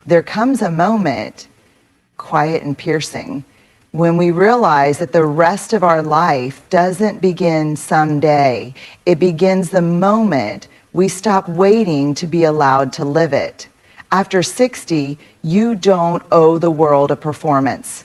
there comes a moment, quiet and piercing, when we realize that the rest of our life doesn't begin someday. It begins the moment we stop waiting to be allowed to live it. After 60, you don't owe the world a performance.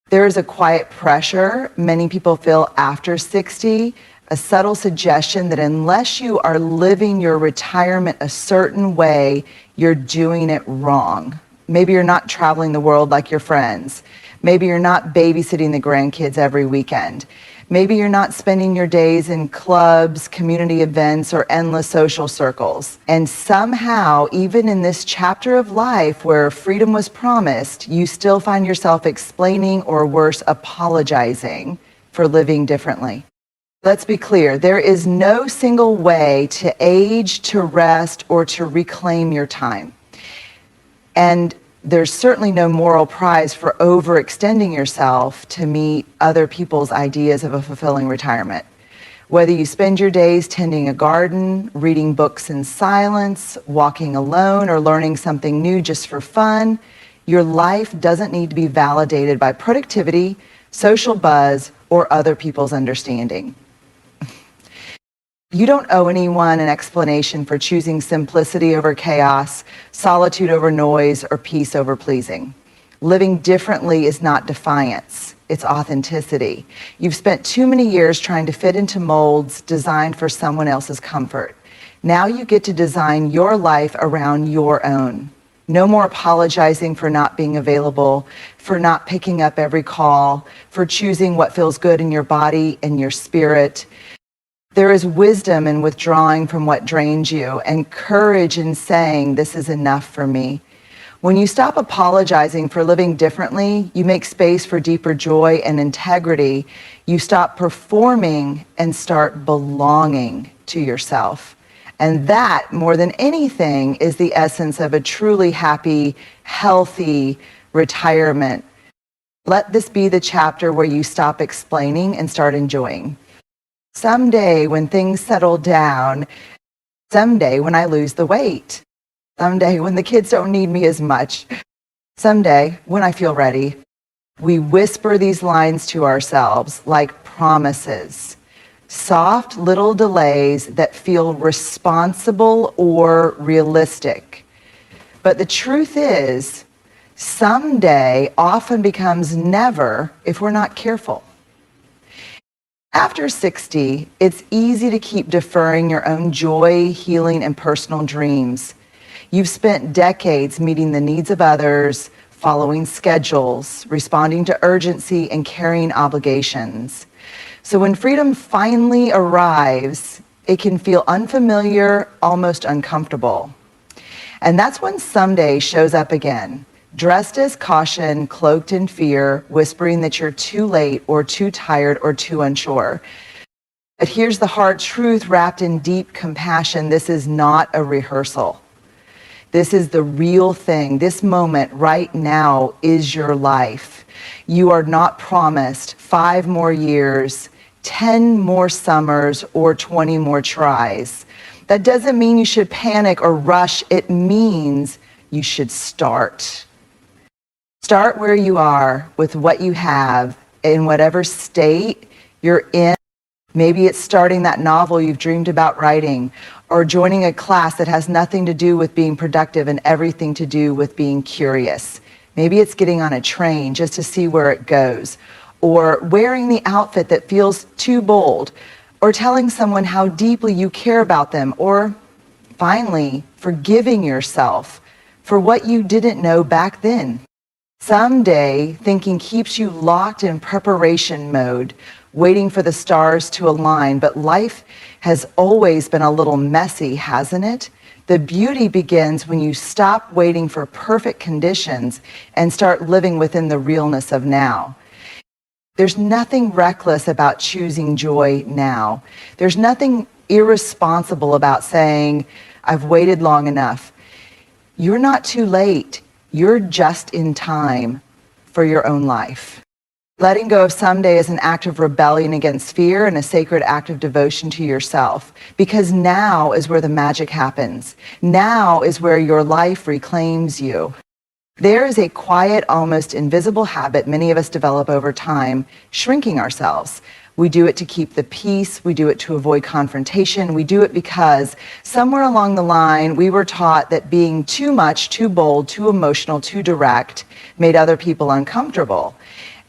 There is a quiet pressure many people feel after 60, a subtle suggestion that unless you are living your retirement a certain way, you're doing it wrong. Maybe you're not traveling the world like your friends. Maybe you're not babysitting the grandkids every weekend. Maybe you're not spending your days in clubs, community events, or endless social circles. And somehow, even in this chapter of life where freedom was promised, you still find yourself explaining, or worse, apologizing for living differently. Let's be clear, there is no single way to age, to rest, or to reclaim your time. And there's certainly no moral prize for overextending yourself to meet other people's ideas of a fulfilling retirement. Whether you spend your days tending a garden, reading books in silence, walking alone, or learning something new just for fun, your life doesn't need to be validated by productivity, social buzz, or other people's understanding. You don't owe anyone an explanation for choosing simplicity over chaos, solitude over noise, or peace over pleasing. Living differently is not defiance, it's authenticity. You've spent too many years trying to fit into molds designed for someone else's comfort. Now you get to design your life around your own. No more apologizing for not being available, for not picking up every call, for choosing what feels good in your body and your spirit. There is wisdom in withdrawing from what drains you, and courage in saying, this is enough for me. When you stop apologizing for living differently, you make space for deeper joy and integrity. You stop performing and start belonging to yourself. And that, more than anything, is the essence of a truly happy, healthy retirement. Let this be the chapter where you stop explaining and start enjoying. Someday when things settle down, someday when I lose the weight, someday when the kids don't need me as much, someday when I feel ready, we whisper these lines to ourselves like promises, soft little delays that feel responsible or realistic. But the truth is, someday often becomes never if we're not careful. After 60, it's easy to keep deferring your own joy, healing, and personal dreams. You've spent decades meeting the needs of others, following schedules, responding to urgency, and carrying obligations. So when freedom finally arrives, it can feel unfamiliar, almost uncomfortable. And that's when someday shows up again. Dressed as caution, cloaked in fear, whispering that you're too late or too tired or too unsure. But here's the hard truth wrapped in deep compassion. This is not a rehearsal. This is the real thing. This moment right now is your life. You are not promised 5 more years, 10 more summers, or 20 more tries. That doesn't mean you should panic or rush. It means you should start. Start where you are with what you have in whatever state you're in. Maybe it's starting that novel you've dreamed about writing, or joining a class that has nothing to do with being productive and everything to do with being curious. Maybe it's getting on a train just to see where it goes, or wearing the outfit that feels too bold, or telling someone how deeply you care about them, or finally, forgiving yourself for what you didn't know back then. Someday, thinking keeps you locked in preparation mode, waiting for the stars to align, but life has always been a little messy, hasn't it? The beauty begins when you stop waiting for perfect conditions and start living within the realness of now. There's nothing reckless about choosing joy now. There's nothing irresponsible about saying, I've waited long enough. You're not too late. You're just in time for your own life. Letting go of someday is an act of rebellion against fear and a sacred act of devotion to yourself, because now is where the magic happens. Now is where your life reclaims you. There is a quiet, almost invisible habit many of us develop over time, shrinking ourselves. We do it to keep the peace. We do it to avoid confrontation. We do it because somewhere along the line, we were taught that being too much, too bold, too emotional, too direct made other people uncomfortable.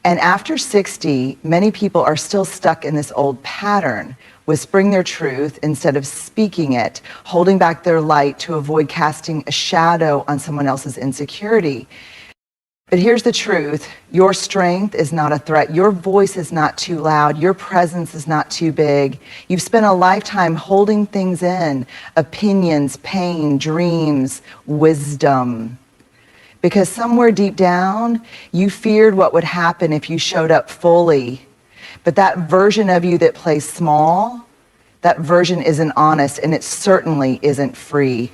And after 60, many people are still stuck in this old pattern, whispering their truth instead of speaking it, holding back their light to avoid casting a shadow on someone else's insecurity. But here's the truth. Your strength is not a threat. Your voice is not too loud. Your presence is not too big. You've spent a lifetime holding things in, opinions, pain, dreams, wisdom. Because somewhere deep down, you feared what would happen if you showed up fully. But that version of you that plays small, that version isn't honest, and it certainly isn't free.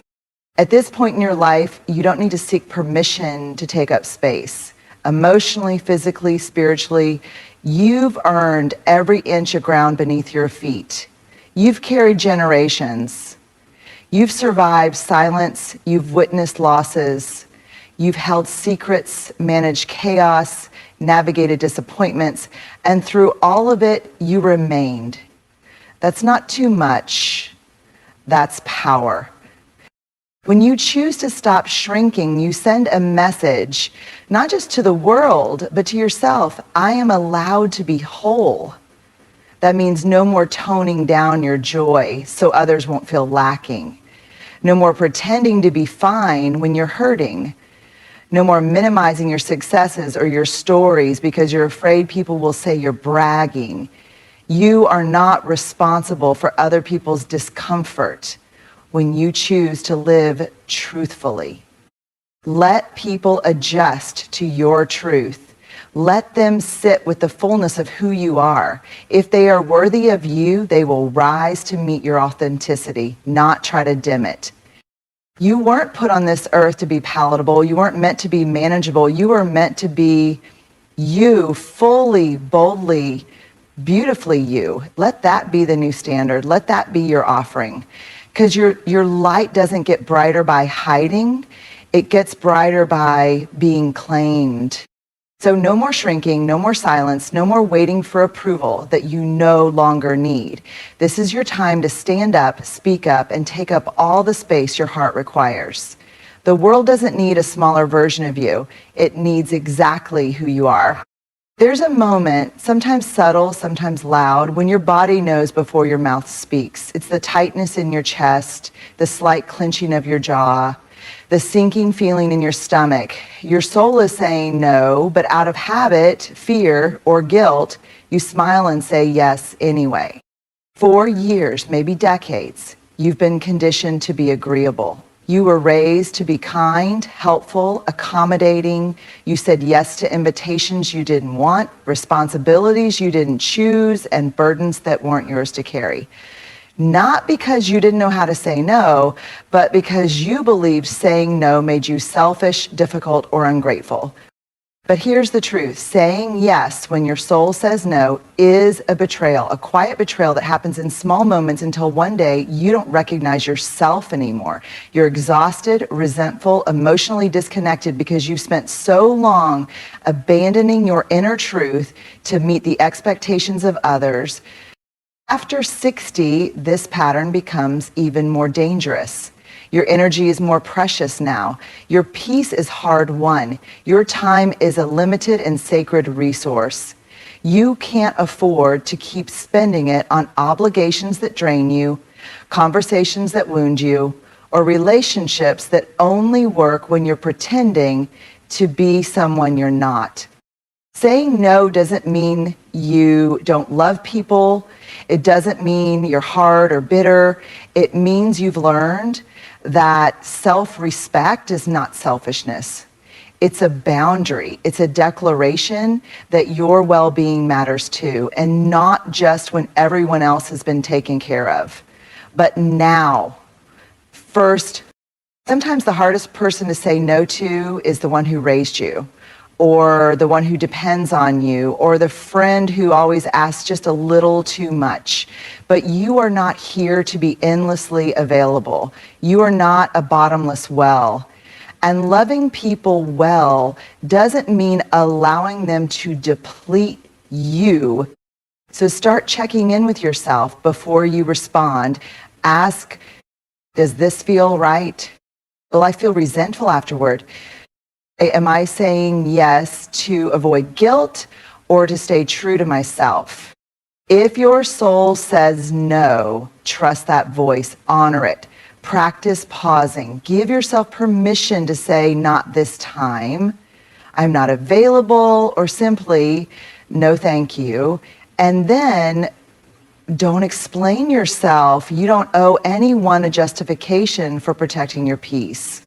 At this point in your life, you don't need to seek permission to take up space. Emotionally, physically, spiritually, you've earned every inch of ground beneath your feet. You've carried generations. You've survived silence. You've witnessed losses. You've held secrets, managed chaos, navigated disappointments, and through all of it, you remained. That's not too much. That's power. When you choose to stop shrinking, you send a message, not just to the world, but to yourself. I am allowed to be whole. That means no more toning down your joy so others won't feel lacking. No more pretending to be fine when you're hurting. No more minimizing your successes or your stories because you're afraid people will say you're bragging. You are not responsible for other people's discomfort when you choose to live truthfully. Let people adjust to your truth. Let them sit with the fullness of who you are. If they are worthy of you, they will rise to meet your authenticity, not try to dim it. You weren't put on this earth to be palatable. You weren't meant to be manageable. You were meant to be you, fully, boldly, beautifully you. Let that be the new standard. Let that be your offering. Because your light doesn't get brighter by hiding. It gets brighter by being claimed. So no more shrinking, no more silence, no more waiting for approval that you no longer need. This is your time to stand up, speak up, and take up all the space your heart requires. The world doesn't need a smaller version of you. It needs exactly who you are. There's a moment, sometimes subtle, sometimes loud, when your body knows before your mouth speaks. It's the tightness in your chest, the slight clenching of your jaw, the sinking feeling in your stomach. Your soul is saying no, but out of habit, fear, or guilt, you smile and say yes anyway. For years, maybe decades, you've been conditioned to be agreeable. You were raised to be kind, helpful, accommodating. You said yes to invitations you didn't want, responsibilities you didn't choose, and burdens that weren't yours to carry. Not because you didn't know how to say no, but because you believed saying no made you selfish, difficult, or ungrateful. But here's the truth. Saying yes when your soul says no is a betrayal, a quiet betrayal that happens in small moments until one day you don't recognize yourself anymore. You're exhausted, resentful, emotionally disconnected because you've spent so long abandoning your inner truth to meet the expectations of others. After 60, this pattern becomes even more dangerous. Your energy is more precious now. Your peace is hard won. Your time is a limited and sacred resource. You can't afford to keep spending it on obligations that drain you, conversations that wound you, or relationships that only work when you're pretending to be someone you're not. Saying no doesn't mean you don't love people. It doesn't mean you're hard or bitter. It means you've learned that self-respect is not selfishness. It's a boundary. It's a declaration that your well-being matters too, and not just when everyone else has been taken care of, but now. First, sometimes the hardest person to say no to is the one who raised you, or the one who depends on you, or the friend who always asks just a little too much. But you are not here to be endlessly available. You are not a bottomless well. And loving people well doesn't mean allowing them to deplete you. So start checking in with yourself before you respond. Ask, does this feel right? Will I feel resentful afterward? Am I saying yes to avoid guilt or to stay true to myself? If your soul says no, trust that voice, honor it. Practice pausing. Give yourself permission to say, not this time. I'm not available, or simply, no thank you. And then don't explain yourself. You don't owe anyone a justification for protecting your peace.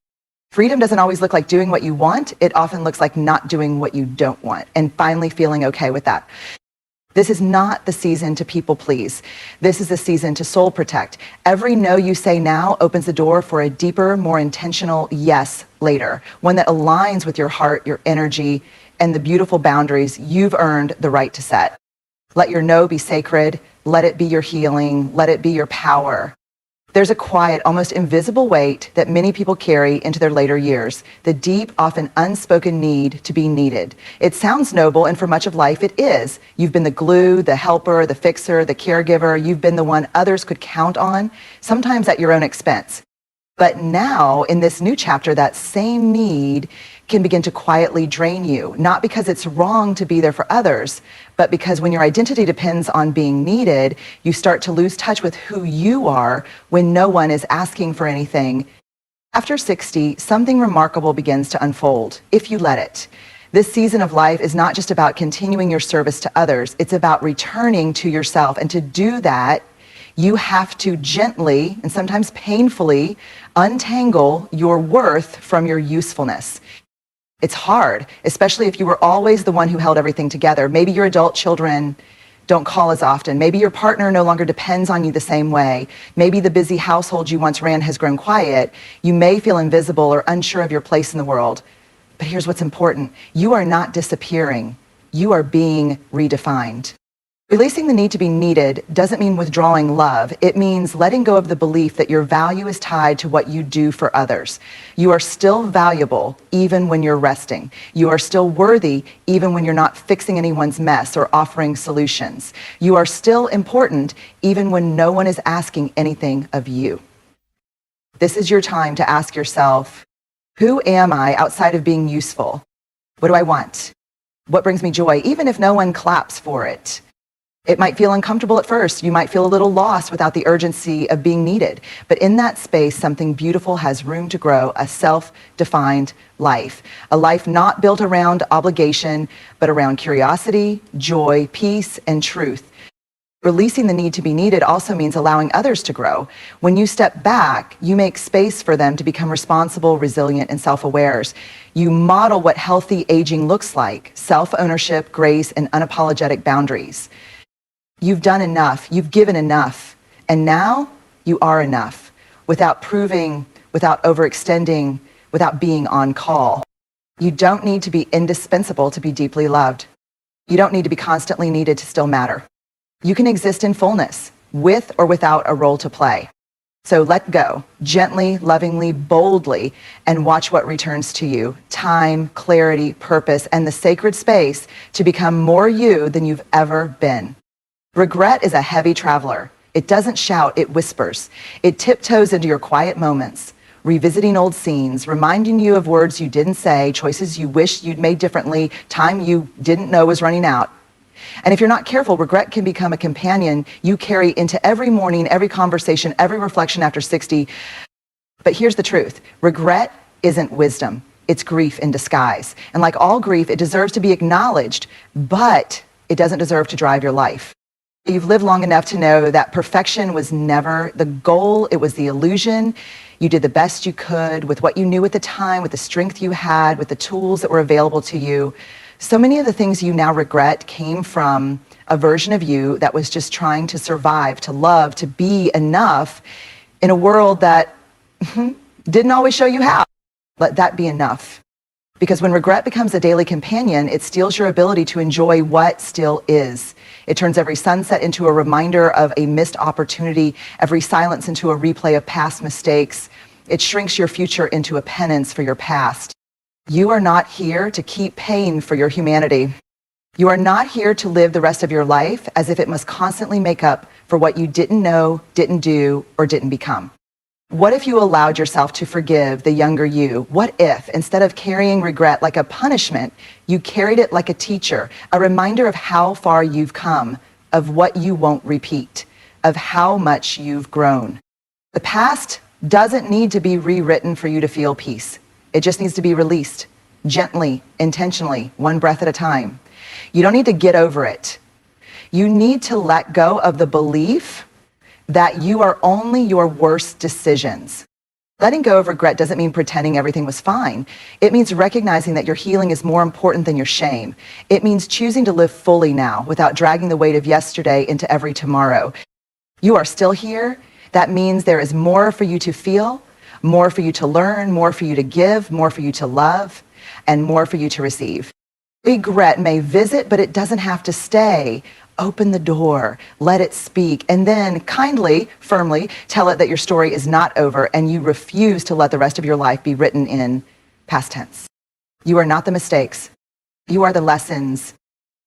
Freedom doesn't always look like doing what you want. It often looks like not doing what you don't want and finally feeling okay with that. This is not the season to people please. This is the season to soul protect. Every no you say now opens the door for a deeper, more intentional yes later, one that aligns with your heart, your energy, and the beautiful boundaries you've earned the right to set. Let your no be sacred. Let it be your healing. Let it be your power. There's a quiet, almost invisible weight that many people carry into their later years, the deep, often unspoken need to be needed. It sounds noble, and for much of life it is. You've been the glue, the helper, the fixer, the caregiver. You've been the one others could count on, sometimes at your own expense. But now, in this new chapter, that same need can begin to quietly drain you, not because it's wrong to be there for others, but because when your identity depends on being needed, you start to lose touch with who you are when no one is asking for anything. After 60, something remarkable begins to unfold, if you let it. This season of life is not just about continuing your service to others, it's about returning to yourself. And to do that, you have to gently, and sometimes painfully, untangle your worth from your usefulness. It's hard, especially if you were always the one who held everything together. Maybe your adult children don't call as often. Maybe your partner no longer depends on you the same way. Maybe the busy household you once ran has grown quiet. You may feel invisible or unsure of your place in the world. But here's what's important. You are not disappearing. You are being redefined. Releasing the need to be needed doesn't mean withdrawing love. It means letting go of the belief that your value is tied to what you do for others. You are still valuable even when you're resting. You are still worthy even when you're not fixing anyone's mess or offering solutions. You are still important even when no one is asking anything of you. This is your time to ask yourself, who am I outside of being useful? What do I want? What brings me joy, even if no one claps for it? It might feel uncomfortable at first. You might feel a little lost without the urgency of being needed. But in that space, something beautiful has room to grow, a self-defined life. A life not built around obligation, but around curiosity, joy, peace, and truth. Releasing the need to be needed also means allowing others to grow. When you step back, you make space for them to become responsible, resilient, and self-aware. You model what healthy aging looks like: self-ownership, grace, and unapologetic boundaries. You've done enough, you've given enough, and now you are enough, without proving, without overextending, without being on call. You don't need to be indispensable to be deeply loved. You don't need to be constantly needed to still matter. You can exist in fullness, with or without a role to play. So let go, gently, lovingly, boldly, and watch what returns to you: time, clarity, purpose, and the sacred space to become more you than you've ever been. Regret is a heavy traveler. It doesn't shout, it whispers. It tiptoes into your quiet moments, revisiting old scenes, reminding you of words you didn't say, choices you wish you'd made differently, time you didn't know was running out. And if you're not careful, regret can become a companion you carry into every morning, every conversation, every reflection after 60. But here's the truth. Regret isn't wisdom. It's grief in disguise. And like all grief, it deserves to be acknowledged, but it doesn't deserve to drive your life. You've lived long enough to know that perfection was never the goal, it was the illusion. You did the best you could with what you knew at the time, with the strength you had, with the tools that were available to you. So many of the things you now regret came from a version of you that was just trying to survive, to love, to be enough in a world that didn't always show you how. Let that be enough. Because when regret becomes a daily companion, it steals your ability to enjoy what still is. It turns every sunset into a reminder of a missed opportunity, every silence into a replay of past mistakes. It shrinks your future into a penance for your past. You are not here to keep paying for your humanity. You are not here to live the rest of your life as if it must constantly make up for what you didn't know, didn't do, or didn't become. What if you allowed yourself to forgive the younger you? What if, instead of carrying regret like a punishment, you carried it like a teacher, a reminder of how far you've come, of what you won't repeat, of how much you've grown? The past doesn't need to be rewritten for you to feel peace. It just needs to be released, gently, intentionally, one breath at a time. You don't need to get over it. You need to let go of the belief that you are only your worst decisions. Letting go of regret doesn't mean pretending everything was fine. It means recognizing that your healing is more important than your shame. It means choosing to live fully now without dragging the weight of yesterday into every tomorrow. You are still here. That means there is more for you to feel, more for you to learn, more for you to give, more for you to love, and more for you to receive. Regret may visit, but it doesn't have to stay. Open the door, let it speak, and then kindly, firmly tell it that your story is not over and you refuse to let the rest of your life be written in past tense. You are not the mistakes. You are the lessons.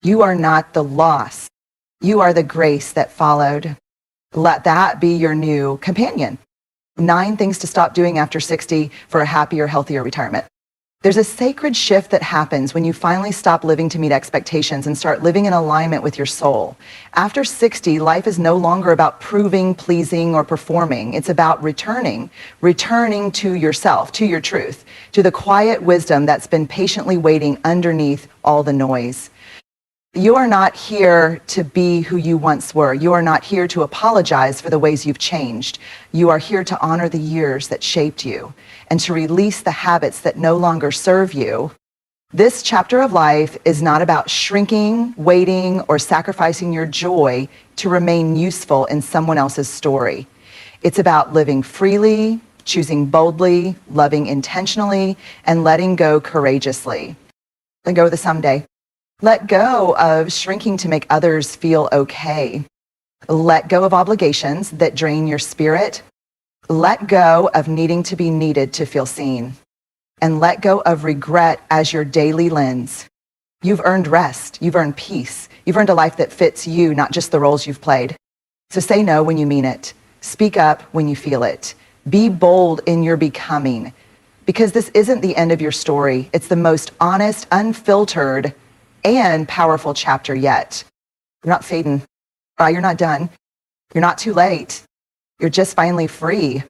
You are not the loss. You are the grace that followed. Let that be your new companion. 9 things to stop doing after 60 for a happier, healthier retirement. There's a sacred shift that happens when you finally stop living to meet expectations and start living in alignment with your soul. After 60, life is no longer about proving, pleasing, or performing. It's about returning to yourself, to your truth, to the quiet wisdom that's been patiently waiting underneath all the noise. You are not here to be who you once were. You are not here to apologize for the ways you've changed. You are here to honor the years that shaped you and to release the habits that no longer serve you. This chapter of life is not about shrinking, waiting, or sacrificing your joy to remain useful in someone else's story. It's about living freely, choosing boldly, loving intentionally, and letting go courageously. Let go of the someday. Let go of shrinking to make others feel okay. Let go of obligations that drain your spirit. Let go of needing to be needed to feel seen. And let go of regret as your daily lens. You've earned rest. You've earned peace. You've earned a life that fits you, not just the roles you've played. So say no when you mean it. Speak up when you feel it. Be bold in your becoming. Because this isn't the end of your story. It's the most honest, unfiltered, and powerful chapter yet. You're not fading. You're not done. You're not too late. You're just finally free.